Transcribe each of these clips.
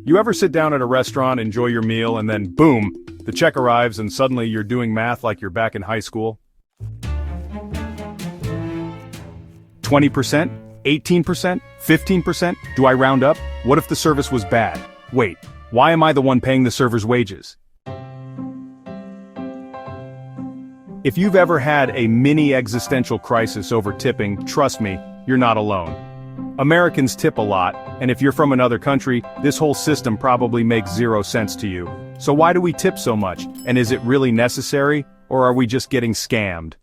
You ever sit down at a restaurant, enjoy your meal, and then boom, the check arrives and suddenly you're doing math like you're back in high school? 20%? 18%? 15%? Do I round up? What if the service was bad? Wait, why am I the one paying the server's wages? If you've ever had a mini existential crisis over tipping, trust me, you're not alone. Americans tip a lot, and if you're from another country, this whole system probably makes zero sense to you. So why do we tip so much, and is it really necessary, or are we just getting scammed?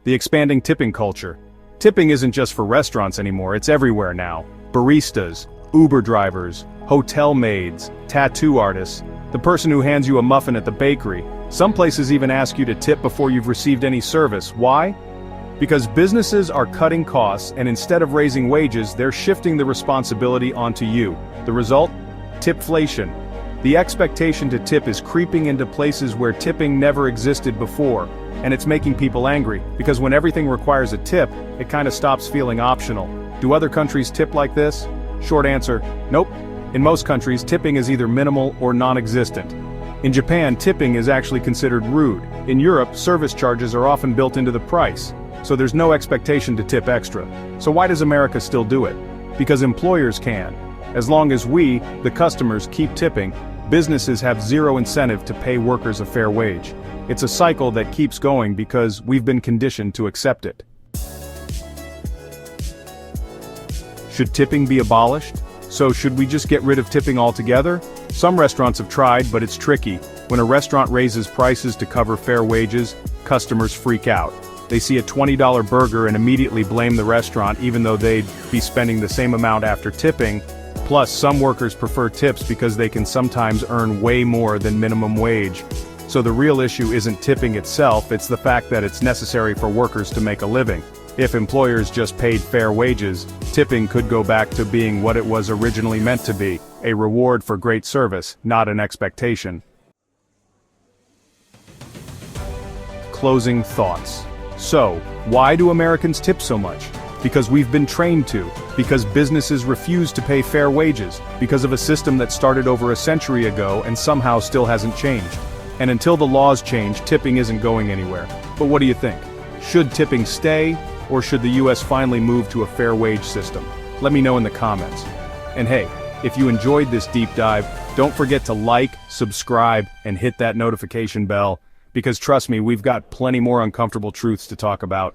The expanding tipping culture. Tipping isn't just for restaurants anymore, it's everywhere now. Baristas, Uber drivers, hotel maids, tattoo artists, the person who hands you a muffin at the bakery. Some places even ask you to tip before you've received any service. Why? Because businesses are cutting costs, and instead of raising wages, they're shifting the responsibility onto you. The result? Tipflation. The expectation to tip is creeping into places where tipping never existed before, and it's making people angry, because when everything requires a tip, it kind of stops feeling optional. Do other countries tip like this? Short answer, nope. In most countries, tipping is either minimal or non-existent. In Japan, tipping is actually considered rude. In Europe, service charges are often built into the price, so there's no expectation to tip extra. So why does America still do it? Because employers can. As long as we, the customers, keep tipping, businesses have zero incentive to pay workers a fair wage. It's a cycle that keeps going because we've been conditioned to accept it. Should tipping be abolished? So should we just get rid of tipping altogether? Some restaurants have tried, but it's tricky. When a restaurant raises prices to cover fair wages, customers freak out. They see a $20 burger and immediately blame the restaurant even though they'd be spending the same amount after tipping. Plus, some workers prefer tips because they can sometimes earn way more than minimum wage. So the real issue isn't tipping itself, it's the fact that it's necessary for workers to make a living. If employers just paid fair wages, tipping could go back to being what it was originally meant to be, a reward for great service, not an expectation. Closing thoughts. So, why do Americans tip so much? Because we've been trained to, because businesses refuse to pay fair wages, because of a system that started over a century ago and somehow still hasn't changed. And until the laws change, tipping isn't going anywhere. But what do you think? Should tipping stay, or should the US finally move to a fair wage system? Let me know in the comments. And hey, if you enjoyed this deep dive, don't forget to like, subscribe, and hit that notification bell, because trust me, we've got plenty more uncomfortable truths to talk about.